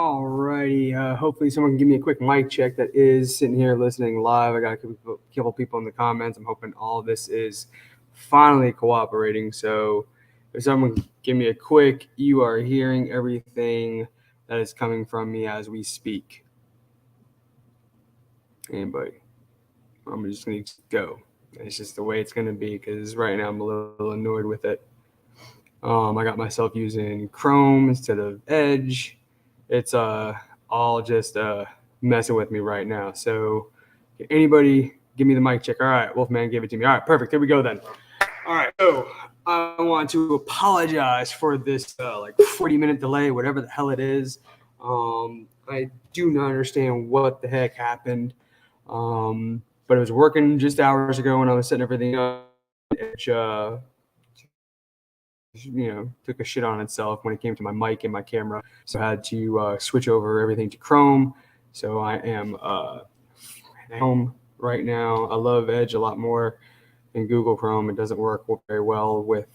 Alrighty, hopefully someone can give me a quick mic check that is sitting here listening live. I got a couple people in the comments. I'm hoping all this is finally cooperating. So if someone can give me a quick, you are hearing everything that is coming from me as we speak. Anybody? I'm just going to go. It's just the way it's going to be because right now I'm a little annoyed with it. I got myself using Chrome instead of Edge. It's all just messing with me right now. So can anybody give me the mic check? All right, Wolfman gave it to me. All right, perfect. Here we go then. All right, so I want to apologize for this like 40-minute delay, whatever the hell it is. I do not understand what the heck happened, but it was working just hours ago when I was setting everything up. Which, took a shit on itself when it came to my mic and my camera. So I had to switch over everything to Chrome. So I am at home right now. I love Edge a lot more than Google Chrome. It doesn't work very well with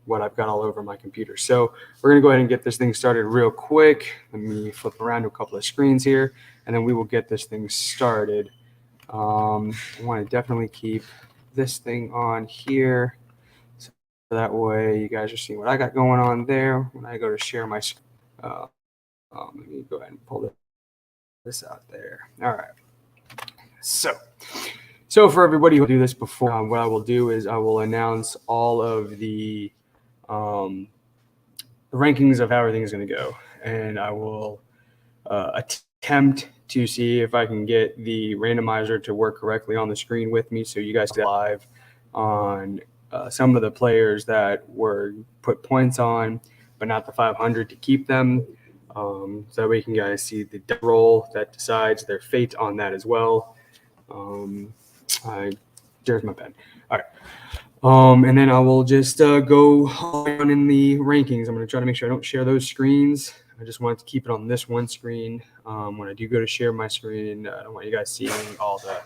what I've got all over my computer. So we're going to go ahead and get this thing started real quick. Let me flip around to a couple of screens here, and then we will get this thing started. I want to definitely keep this thing on here. That way you guys are seeing what I got going on there. When I go to share my screen, let me go ahead and pull this out there. All right. So for everybody who will do this before, what I will do is I will announce all of the rankings of how everything is going to go. And I will attempt to see if I can get the randomizer to work correctly on the screen with me so you guys can live on some of the players that were put points on, but not the 500 to keep them. So that way you can guys see the roll that decides their fate on that as well. There's my pen. All right. And then I will just go on in the rankings. I'm going to try to make sure I don't share those screens. I just want to keep it on this one screen. When I do go to share my screen, I don't want you guys seeing all the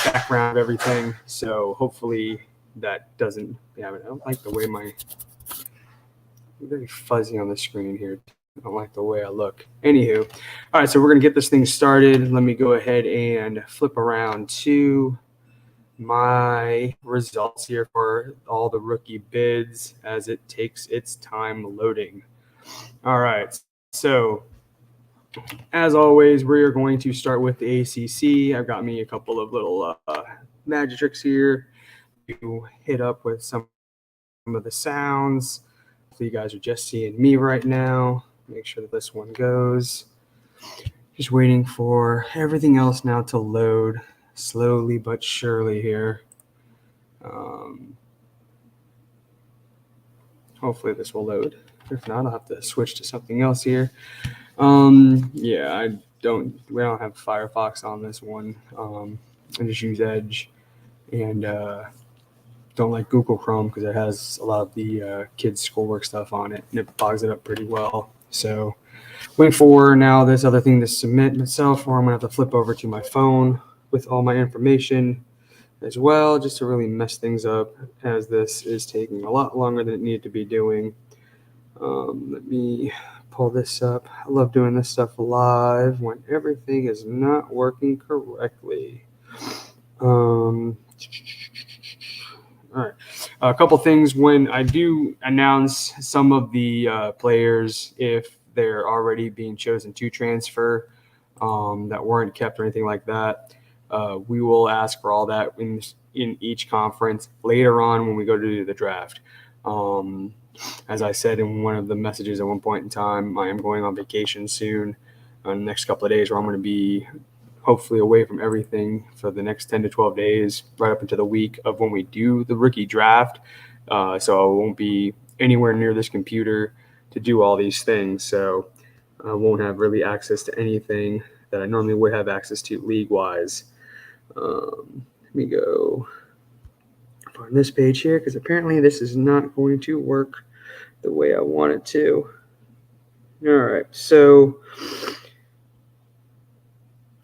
background of everything. So hopefully that doesn't, I don't like the way I'm very fuzzy on the screen here. I don't like the way I look. Anywho, all right, so we're going to get this thing started. Let me go ahead and flip around to my results here for all the rookie bids as it takes its time loading. All right, so as always, we are going to start with the ACC. I've got me a couple of little magic tricks here to hit up with some of the sounds. So you guys are just seeing me right now. Make sure that this one goes. Just waiting for everything else now to load slowly but surely here. Hopefully this will load. If not, I'll have to switch to something else here. Yeah, we don't have Firefox on this one. I just use Edge and don't like Google Chrome because it has a lot of the kids' schoolwork stuff on it, and it bogs it up pretty well. So waiting for now this other thing to submit myself, or I'm going to have to flip over to my phone with all my information as well, just to really mess things up, as this is taking a lot longer than it needed to be doing. Let me pull this up. I love doing this stuff live when everything is not working correctly. All right. A couple things when I do announce some of the players, if they're already being chosen to transfer, that weren't kept or anything like that, we will ask for all that in each conference later on when we go to do the draft. As I said in one of the messages at one point in time, I am going on vacation soon in the next couple of days, where I'm going to be hopefully away from everything for the next 10 to 12 days, right up into the week of when we do the rookie draft. So I won't be anywhere near this computer to do all these things. So I won't have really access to anything that I normally would have access to league-wise. Let me go on this page here, because apparently this is not going to work the way I want it to. All right, so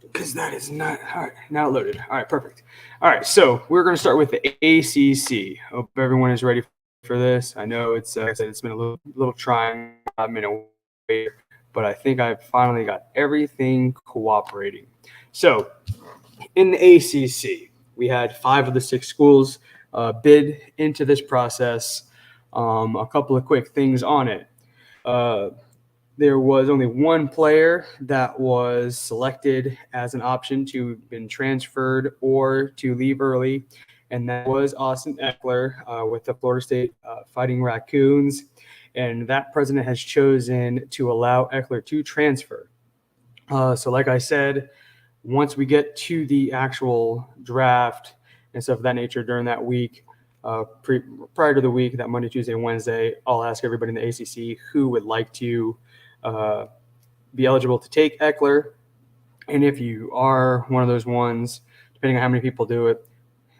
because that is not all right. Now loaded. All right, perfect. All right, so we're going to start with the ACC. Hope everyone is ready for this. I know it's been a little trying. I'm in a way but I think I finally got everything cooperating. So in the ACC, we had 5 of the 6 schools bid into this process. A couple of quick things on it. There was only one player that was selected as an option to been transferred or to leave early, and that was Austin Eckler with the Florida State Fighting Raccoons. And that president has chosen to allow Eckler to transfer. So like I said, once we get to the actual draft and stuff of that nature during that week, prior to the week, that Monday, Tuesday, and Wednesday, I'll ask everybody in the ACC who would like to be eligible to take Eckler. And if you are one of those ones, depending on how many people do it,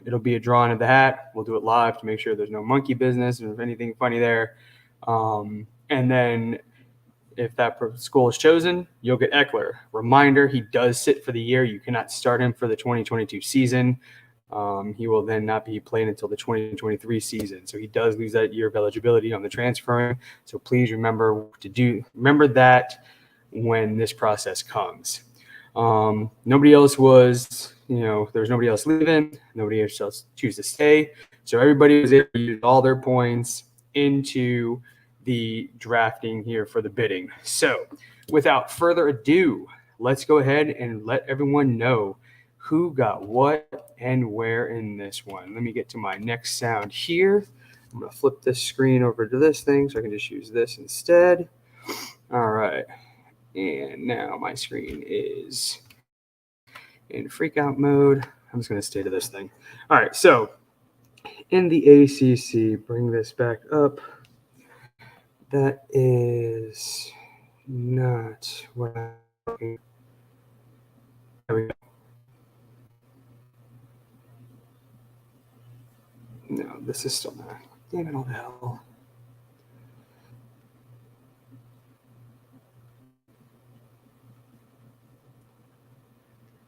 it'll be a drawing of the hat. We'll do it live to make sure there's no monkey business or anything funny there. And then if that school is chosen, you'll get Eckler. Reminder, he does sit for the year. You cannot start him for the 2022 season. He will then not be playing until the 2023 season. So he does lose that year of eligibility on the transferring. So please remember that when this process comes. Nobody else was, there's nobody else leaving. Nobody else choose to stay. So everybody was able to use all their points into the drafting here for the bidding. So without further ado, let's go ahead and let everyone know who got what and where in this one. Let me get to my next sound here. I'm going to flip this screen over to this thing so I can just use this instead. All right. And now my screen is in freak out mode. I'm just going to stay to this thing. All right. So in the ACC, bring this back up. That is not what I'm looking. There we go. No, this is still not. Damn it, all the hell.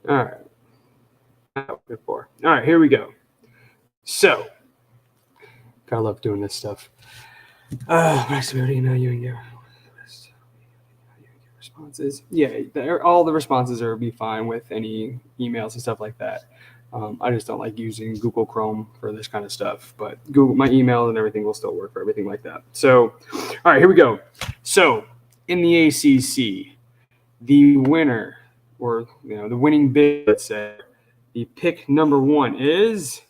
All right. Good for. All right, here we go. So, gotta love doing this stuff. Nice to be able to email you and get responses. Yeah, all the responses are be fine with any emails and stuff like that. I just don't like using Google Chrome for this kind of stuff, but Google, my email and everything will still work for everything like that. So, all right, here we go. So, in the ACC, the winner, or the winning bid, let's say, the pick number 1 is.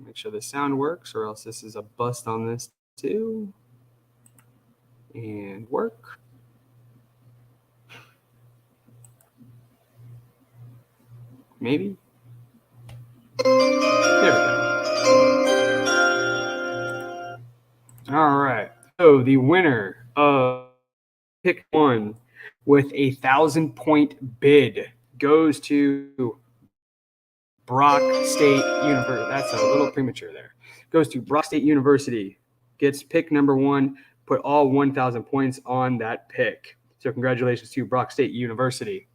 Make sure the sound works, or else this is a bust on this too. And work. Maybe. There we go. All right. So the winner of pick 1 with 1,000-point bid goes to Brock State University. That's a little premature there. Goes to Brock State University. Gets pick number 1. Put all 1,000 points on that pick. So congratulations to Brock State University.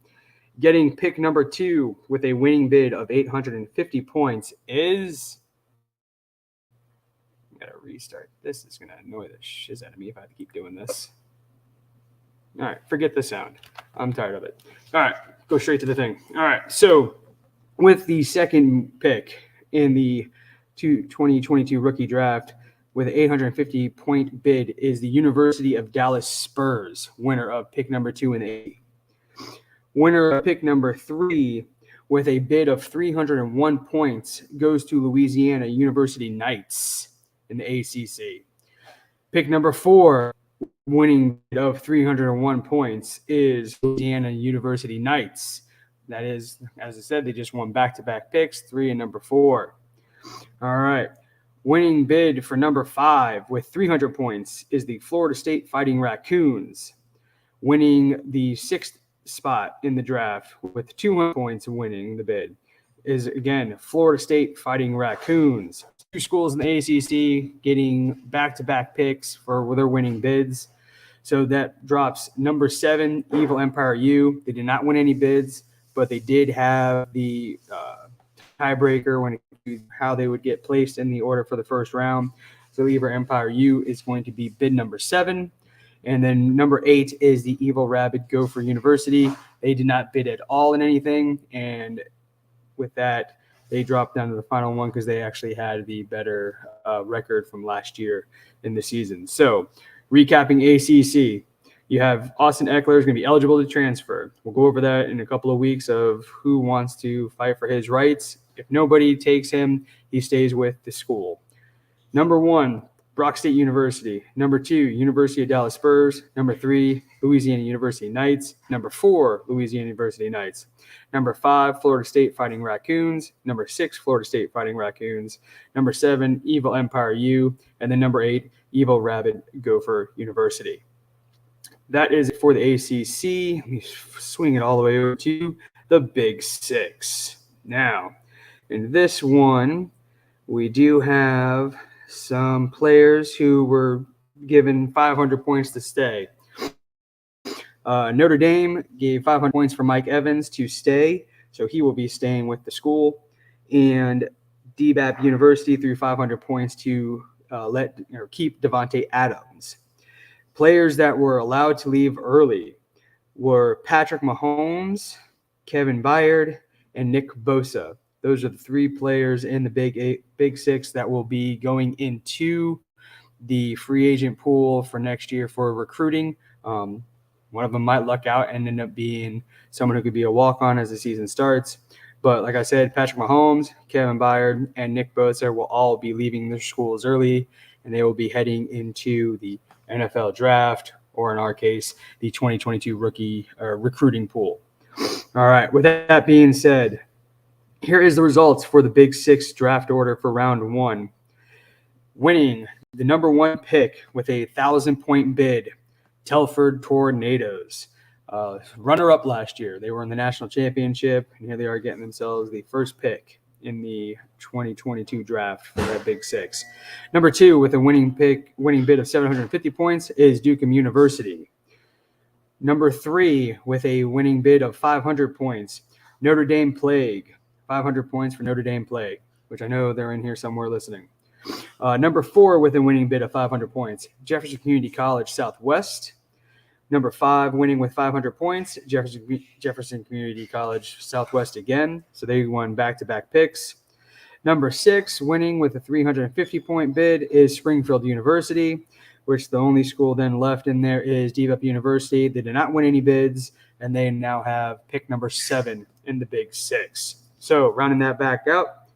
Getting pick number 2 with a winning bid of 850 points is. I gotta restart. This is gonna annoy the shiz out of me if I have to keep doing this. All right, forget the sound. I'm tired of it. All right, go straight to the thing. All right, so with the second pick in the 2022 rookie draft with an 850-point bid is the University of Dallas Spurs, winner of pick number 2 in the winner of pick number 3 with a bid of 301 points goes to Louisiana University Knights in the ACC. Pick number 4, winning bid of 301 points is Louisiana University Knights. That is, as I said, they just won back-to-back picks, 3 and number 4. All right. Winning bid for number 5 with 300 points is the Florida State Fighting Raccoons. Winning the 6th spot in the draft with 200 points winning the bid is, again, Florida State Fighting Raccoons. 2 schools in the ACC getting back-to-back picks for their winning bids. So that drops number 7, Evil Empire U. They did not win any bids, but they did have the tiebreaker when it comes to how they would get placed in the order for the first round. So Evil Empire U is going to be bid number 7. And then number 8 is the Evil Rabbit Gopher University. They did not bid at all in anything, and with that, they dropped down to the final one because they actually had the better record from last year in the season. So, recapping ACC, you have Austin Eckler is going to be eligible to transfer. We'll go over that in a couple of weeks of who wants to fight for his rights. If nobody takes him, he stays with the school. Number 1, Brock State University. Number 2, University of Dallas Spurs. Number 3, Louisiana University Knights. Number 4, Louisiana University Knights. Number 5, Florida State Fighting Raccoons. Number 6, Florida State Fighting Raccoons. Number 7, Evil Empire U. And then number 8, Evil Rabbit Gopher University. That is it for the ACC. Let me swing it all the way over to the Big Six. Now, in this one, we do have some players who were given 500 points to stay. Notre Dame gave 500 points for Mike Evans to stay, so he will be staying with the school. And DBAP University threw 500 points to keep Devontae Adams. Players that were allowed to leave early were Patrick Mahomes, Kevin Byard, and Nick Bosa. Those are the 3 players in the Big Six that will be going into the free agent pool for next year for recruiting. One of them might luck out and end up being someone who could be a walk-on as the season starts. But like I said, Patrick Mahomes, Kevin Byard, and Nick Bosa will all be leaving their schools early, and they will be heading into the NFL draft, or in our case, the 2022 rookie recruiting pool. All right, with that being said, here is the results for the Big Six draft order for round 1. Winning the number 1 pick with a 1,000-point bid, Telford Tornadoes. Runner-up last year. They were in the national championship, and here they are getting themselves the first pick in the 2022 draft for that Big Six. Number 2 with a winning bid of 750 points is Dukem University. Number 3 with a winning bid of 500 points, Notre Dame Plague. 500 points for Notre Dame Plague, which I know they're in here somewhere listening. Number 4 with a winning bid of 500 points, Jefferson Community College Southwest. Number 5 winning with 500 points, Jefferson Community College Southwest again. So they won back-to-back picks. Number 6 winning with a 350-point bid is Springfield University, which the only school then left in there is DBAP University. They did not win any bids, and they now have pick number 7 in the Big Six. So rounding that back out,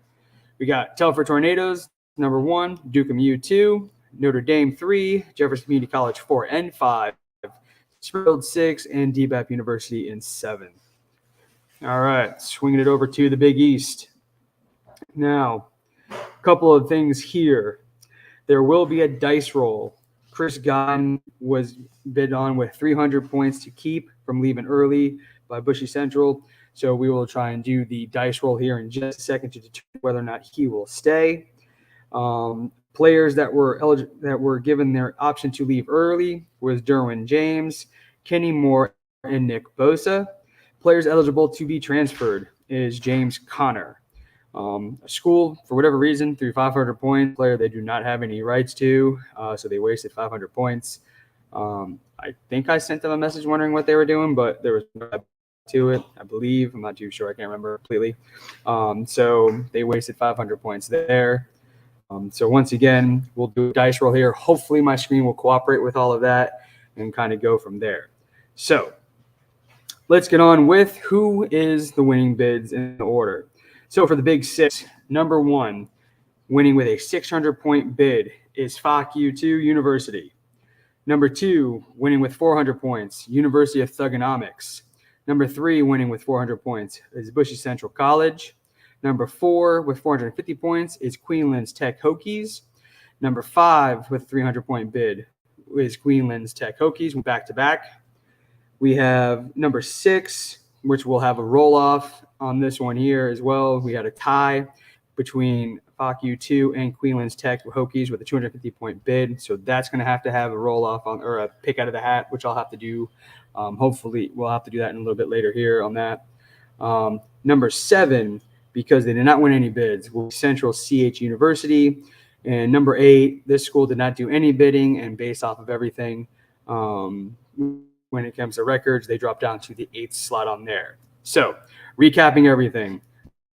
we got Telford Tornadoes, number 1, Dukem U 2, Notre Dame 3, Jefferson Community College 4 and 5, Springfield 6, and DBAP University in 7. All right, swinging it over to the Big East. Now, a couple of things here. There will be a dice roll. Chris Godwin was bid on with 300 points to keep from leaving early by Bushy Central. So we will try and do the dice roll here in just a second to determine whether or not he will stay. Players that were given their option to leave early was Derwin James, Kenny Moore, and Nick Bosa. Players eligible to be transferred is James Conner. A school, for whatever reason, threw 500 points, player they do not have any rights to, so they wasted 500 points. I think I sent them a message wondering what they were doing, but there was no to it, I believe. I'm not too sure. I can't remember completely. So they wasted 500 points there. So once again, we'll do a dice roll here. Hopefully my screen will cooperate with all of that and kind of go from there. So let's get on with who is the winning bids in the order. So for the Big Six, number 1, winning with a 600-point bid is FOC U2 University. Number 2, winning with 400 points, University of Thugonomics. Number 3, winning with 400 points, is Bushy Central College. Number 4, with 450 points, is Queensland's Tech Hokies. Number 5, with 300-point bid, is Queensland's Tech Hokies, back-to-back. We have number 6, which will have a roll-off on this one here as well. We had a tie between FOC U2 and Queensland's Tech Hokies with a 250-point bid. So that's going to have a roll-off on, or a pick out of the hat, which I'll have to do. Hopefully, we'll have to do that in a little bit later here on that. Number 7, because they did not win any bids, will be Central CH University. And number 8, this school did not do any bidding, and based off of everything, When it comes to records, they drop down to the 8th slot on there. So, recapping everything.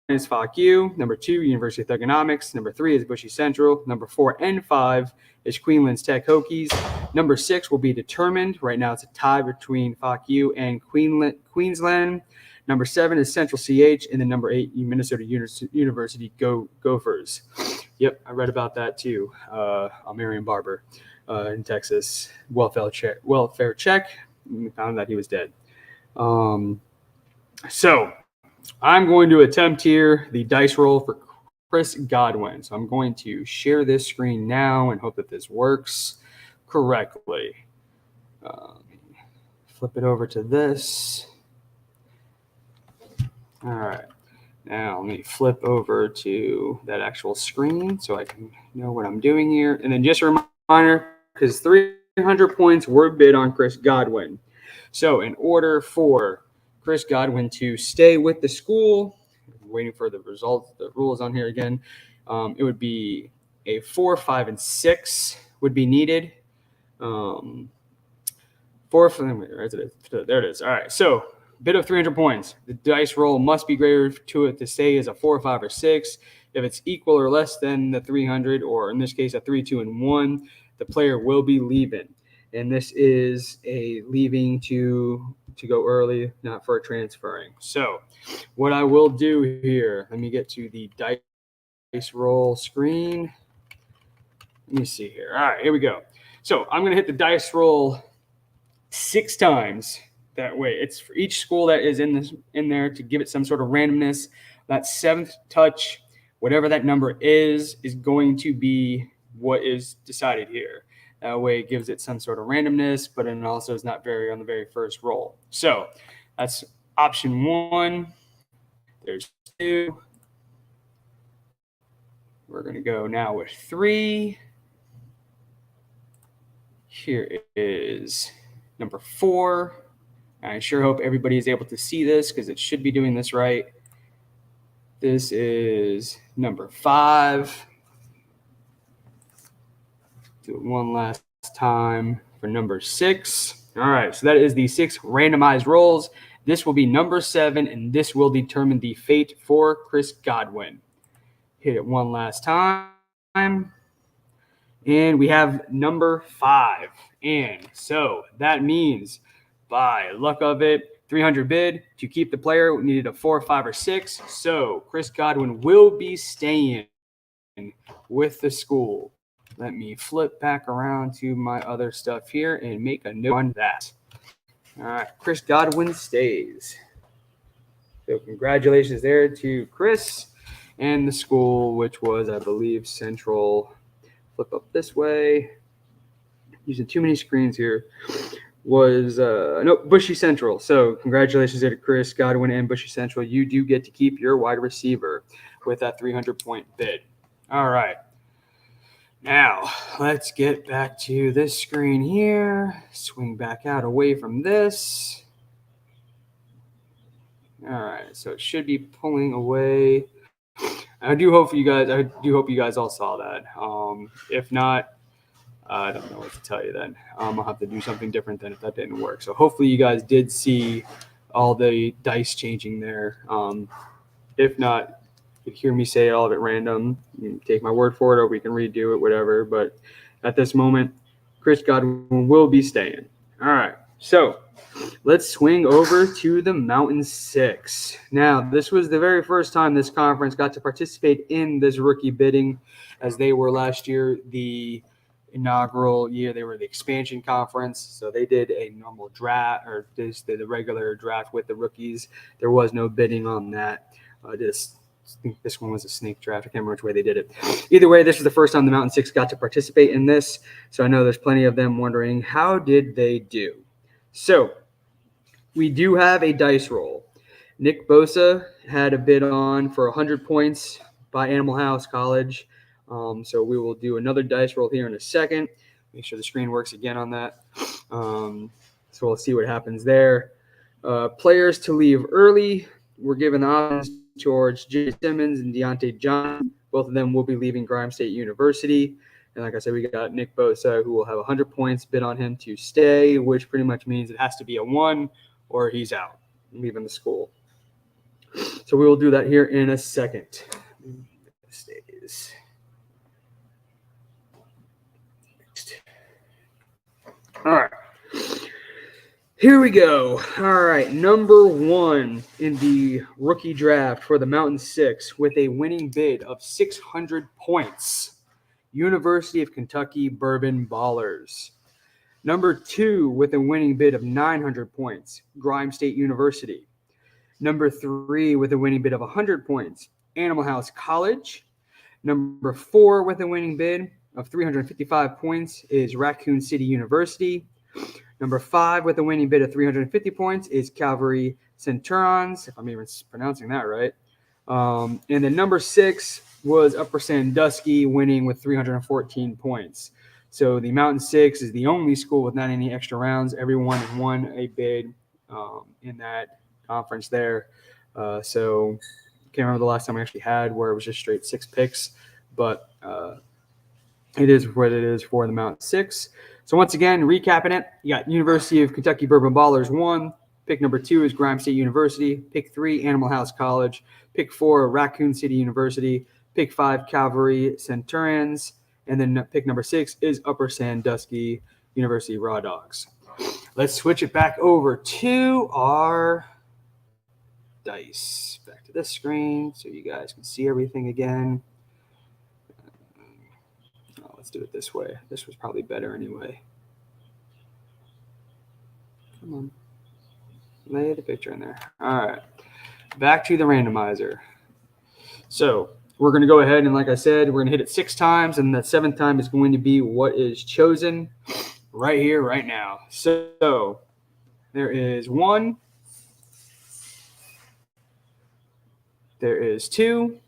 Is FOCU. Number 2, University of Economics. Number 3 is Bushy Central. Number 4 and 5 is Queensland's Tech Hokies. Number 6 will be determined. Right now, it's a tie between FOCU and Queensland. Number 7 is Central CH, and then number 8, Minnesota University Gophers. Yep, I read about that too. On Marion Barber in Texas. Welfare check. We found that he was dead. So I'm going to attempt here the dice roll for Chris Godwin. So I'm going to share this screen now and hope that this works correctly. Flip it over to this. All right. Now let me flip over to that actual screen so I can know what I'm doing here. And then just a reminder, because 300 points were bid on Chris Godwin. So in order for Chris Godwin to stay with the school, waiting for the results, the rules on here again, it would be a 4, 5, and 6 would be needed. 4, there it is. All right, so bid of 300 points. The dice roll must be greater to it to stay as a 4, 5, or 6. If it's equal or less than the 300, or in this case a 3, 2, and 1, the player will be leaving. And this is a leaving to go early, not for transferring. So what I will do here, let me get to the dice roll screen. Let me see here. All right, here we go. So I'm going to hit the dice roll 6 times. That way, it's for each school that is in there to give it some sort of randomness. That 7th touch, whatever that number is going to be what is decided here. That way, it gives it some sort of randomness, but it also is not on the very first roll. So that's option 1. There's 2. We're going to go now with 3. Here is number 4. I sure hope everybody is able to see this because it should be doing this right. This is number 5. Do it one last time for number 6. All right, so that is the 6 randomized rolls. This will be number 7, and this will determine the fate for Chris Godwin. Hit it one last time. And we have number 5. And so that means, by luck of it, 300 bid to keep the player. We needed a 4, 5, or 6. So Chris Godwin will be staying with the school. Let me flip back around to my other stuff here and make a note on that. All right, Chris Godwin stays. So congratulations there to Chris and the school, which was, I believe, Central. Flip up this way. Using too many screens here. Was Bushy Central. So congratulations there to Chris Godwin and Bushy Central. You do get to keep your wide receiver with that 300-point bid. All right. Now, let's get back to this screen here. Swing back out away from this. All right, so it should be pulling away. I do hope you guys all saw that. If not, I don't know what to tell you then. I'll have to do something different then if that didn't work. So hopefully you guys did see all the dice changing there. If not, you hear me say all of it random. You can take my word for it, or we can redo it, whatever. But at this moment, Chris Godwin will be staying. All right, so let's swing over to the Mountain 6. Now, this was the very first time this conference got to participate in this rookie bidding, as they were last year the inaugural year. They were the expansion conference, so they did a normal draft, or just did the regular draft with the rookies. There was no bidding on that. I think this one was a snake draft. I can't remember which way they did it. Either way, this was the first time the Mountain 6 got to participate in this. So I know there's plenty of them wondering, how did they do? So we do have a dice roll. Nick Bosa had a bid on for 100 points by Animal House College. So we will do another dice roll here in a second. Make sure the screen works again on that. So we'll see what happens there. Players to leave early. We're given the options George J. Simmons and Deontay John. Both of them will be leaving Grimes State University. And like I said, we got Nick Bosa, who will have 100 points bid on him to stay, which pretty much means it has to be a 1 or he's out, leaving the school. So we will do that here in a second. Stays. Next. All right. Here we go. All right. Number 1 in the rookie draft for the Mountain Six with a winning bid of 600 points. University of Kentucky Bourbon Ballers. Number 2 with a winning bid of 900 points. Grimes State University. Number 3 with a winning bid of 100 points. Animal House College. Number 4 with a winning bid of 355 points is Raccoon City University. Number 5 with a winning bid of 350 points is Calvary Centurions, if I'm even pronouncing that right. And then number 6 was Upper Sandusky, winning with 314 points. So the Mountain Six is the only school with not any extra rounds. Everyone won a bid in that conference there. So can't remember the last time I actually had where it was just straight 6 picks, but it is what it is for the Mountain Six. So once again, recapping it, you got University of Kentucky Bourbon Ballers 1. Pick number 2 is Grimes State University. Pick 3, Animal House College. Pick 4, Raccoon City University. Pick 5, Calvary Centurions. And then pick number 6 is Upper Sandusky University Raw Dogs. Let's switch it back over to our dice. Back to this screen so you guys can see everything again. Let's do it this way. This was probably better anyway. Come on. Lay the picture in there. All right. Back to the randomizer. So we're going to go ahead and, like I said, we're going to hit it 6 times, and that 7th time is going to be what is chosen right here, right now. So there is 1. There is 2.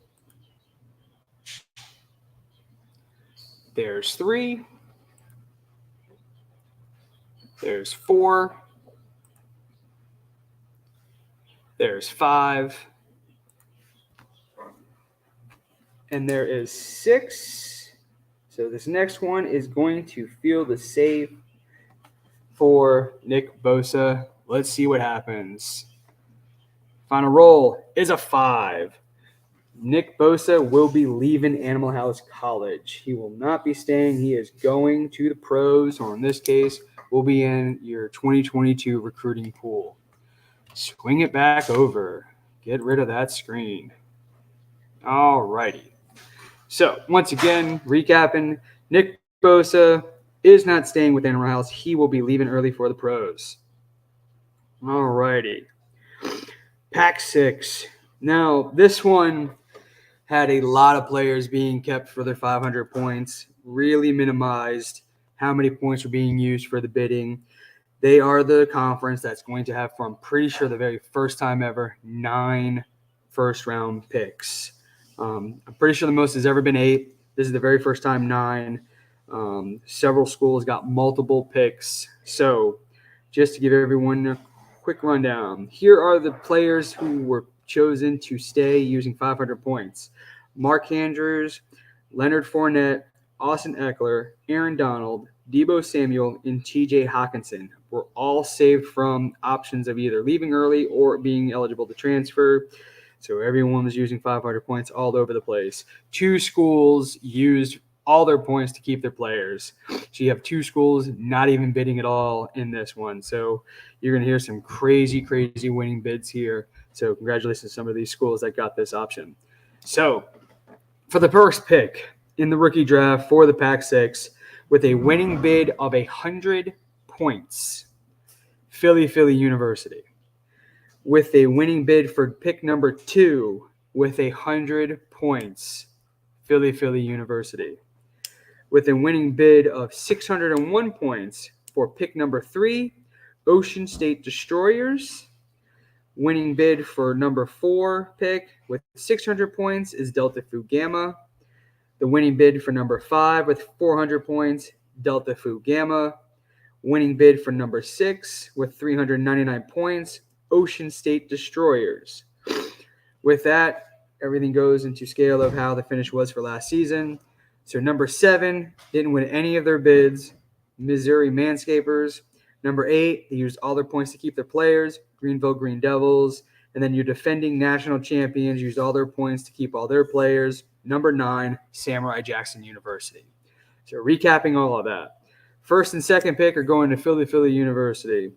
There's 3. There's 4. There's 5. And there is 6. So this next one is going to feel the save for Nick Bosa. Let's see what happens. Final roll is a 5. Nick Bosa will be leaving Animal House College. He will not be staying. He is going to the pros, or in this case, will be in your 2022 recruiting pool. Swing it back over. Get rid of that screen. All righty. So, once again, recapping, Nick Bosa is not staying with Animal House. He will be leaving early for the pros. All righty. Pack 6. Now, this one had a lot of players being kept for their 500 points, really minimized how many points were being used for the bidding. They are the conference that's going to have, for I'm pretty sure the very first time ever, 9 first-round picks. I'm pretty sure the most has ever been 8. This is the very first time 9. Several schools got multiple picks. So just to give everyone a quick rundown, here are the players who were chosen to stay using 500 points. Mark Andrews, Leonard Fournette, Austin Eckler, Aaron Donald, Deebo Samuel, and TJ Hawkinson were all saved from options of either leaving early or being eligible to transfer. So everyone was using 500 points all over the place. 2 schools used all their points to keep their players. So you have 2 schools not even bidding at all in this one. So you're going to hear some crazy, crazy winning bids here. So congratulations to some of these schools that got this option. So for the first pick in the rookie draft for the Pack 6 with a winning bid of 100 points, Philly University. With a winning bid for pick number 2 with 100 points, Philly University. With a winning bid of 601 points for pick number 3, Ocean State Destroyers. Winning bid for number 4 pick with 600 points is Delta Phi Gamma. The winning bid for number 5 with 400 points, Delta Phi Gamma. Winning bid for number 6 with 399 points, Ocean State Destroyers. With that, everything goes into scale of how the finish was for last season. So number 7 didn't win any of their bids, Missouri Manscapers. Number 8, they used all their points to keep their players, Greenville Green Devils. And then your defending national champions used all their points to keep all their players. Number 9, Samurai Jackson University. So recapping all of that. First and second pick are going to Philly University.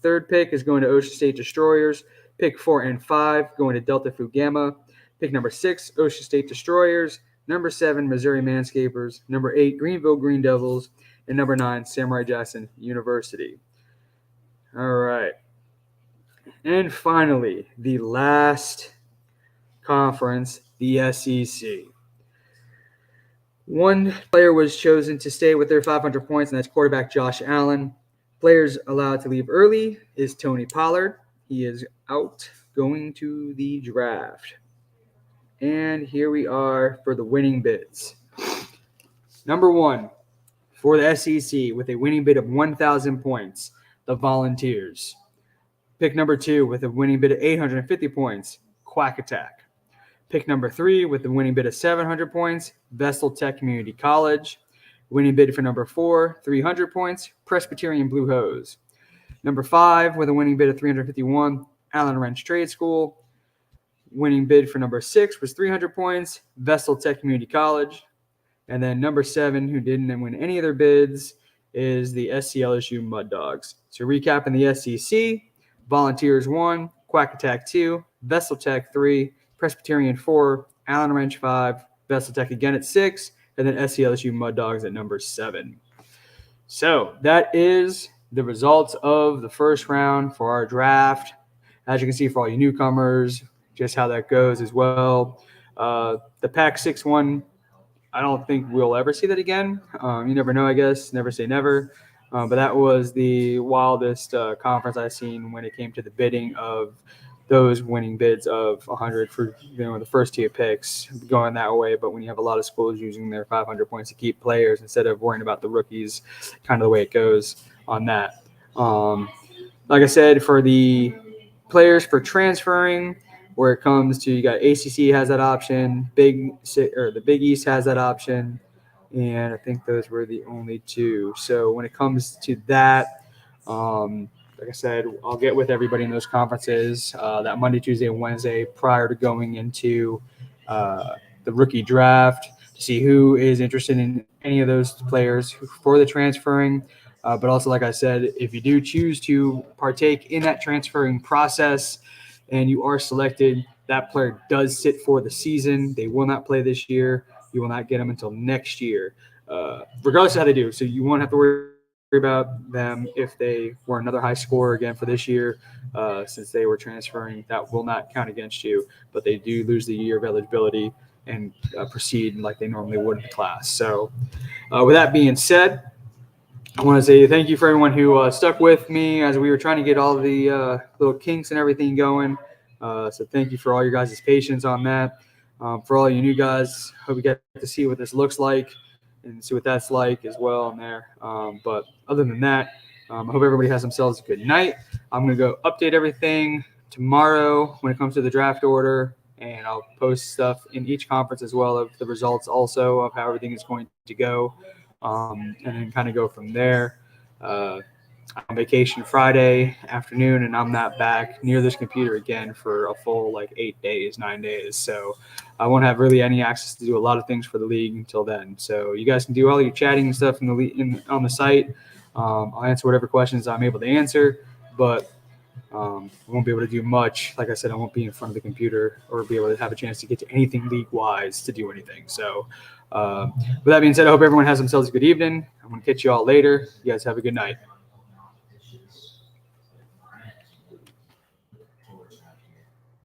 Third pick is going to Ocean State Destroyers. Pick 4 and 5 going to Delta Phi Gamma. Pick number 6, Ocean State Destroyers. Number 7, Missouri Manscapers. Number 8, Greenville Green Devils. And number 9, Samurai Jackson University. All right. And finally, the last conference, the SEC. One player was chosen to stay with their 500 points, and that's quarterback Josh Allen. Players allowed to leave early is Tony Pollard. He is out going to the draft. And here we are for the winning bids. Number 1 for the SEC with a winning bid of 1,000 points, the Volunteers. Pick number 2 with a winning bid of 850 points, Quack Attack. Pick number 3 with a winning bid of 700 points, Vestal Tech Community College. Winning bid for number 4, 300 points, Presbyterian Blue Hose. Number 5 with a winning bid of 351, Allen Wrench Trade School. Winning bid for number 6 was 300 points, Vestal Tech Community College. And then number 7, who didn't win any of their bids, is the SCLSU Mud Dogs. So recapping the SEC, Volunteers 1, Quack Attack 2, Vestal Tech 3, Presbyterian 4, Allen Wrench 5, Vestal Tech again at 6, and then SCLSU Mud Dogs at number 7. So that is the results of the first round for our draft. As you can see, for all you newcomers, just how that goes as well. The Pac 6 one, I don't think we'll ever see that again. You never know, I guess. Never say never. But that was the wildest conference I've seen when it came to the bidding of those winning bids of 100 for the first tier picks going that way. But when you have a lot of schools using their 500 points to keep players instead of worrying about the rookies, kind of the way it goes on that. Like I said, for the players for transferring, where it comes to, you got ACC has that option, the Big East has that option, and I think those were the only 2. So when it comes to that, like I said, I'll get with everybody in those conferences that Monday, Tuesday, and Wednesday prior to going into the rookie draft to see who is interested in any of those players for the transferring. But also, like I said, if you do choose to partake in that transferring process and you are selected, that player does sit for the season. They will not play this year. You will not get them until next year, regardless of how they do. So you won't have to worry about them if they were another high scorer again for this year, since they were transferring. That will not count against you, but they do lose the year of eligibility and proceed like they normally would in the class. So with that being said, I want to say thank you for everyone who stuck with me as we were trying to get all the little kinks and everything going. So thank you for all your guys' patience on that. For all you new guys, hope you get to see what this looks like and see what that's like as well in there. But other than that, I hope everybody has themselves a good night. I'm going to go update everything tomorrow when it comes to the draft order, and I'll post stuff in each conference as well of the results also of how everything is going to go, and then kind of go from there. I'm on vacation Friday afternoon, and I'm not back near this computer again for a full 9 days. So I won't have really any access to do a lot of things for the league until then. So you guys can do all your chatting and stuff on the site. I'll answer whatever questions I'm able to answer, but I won't be able to do much. Like I said, I won't be in front of the computer or be able to have a chance to get to anything league-wise to do anything. So with that being said, I hope everyone has themselves a good evening. I'm going to catch you all later. You guys have a good night.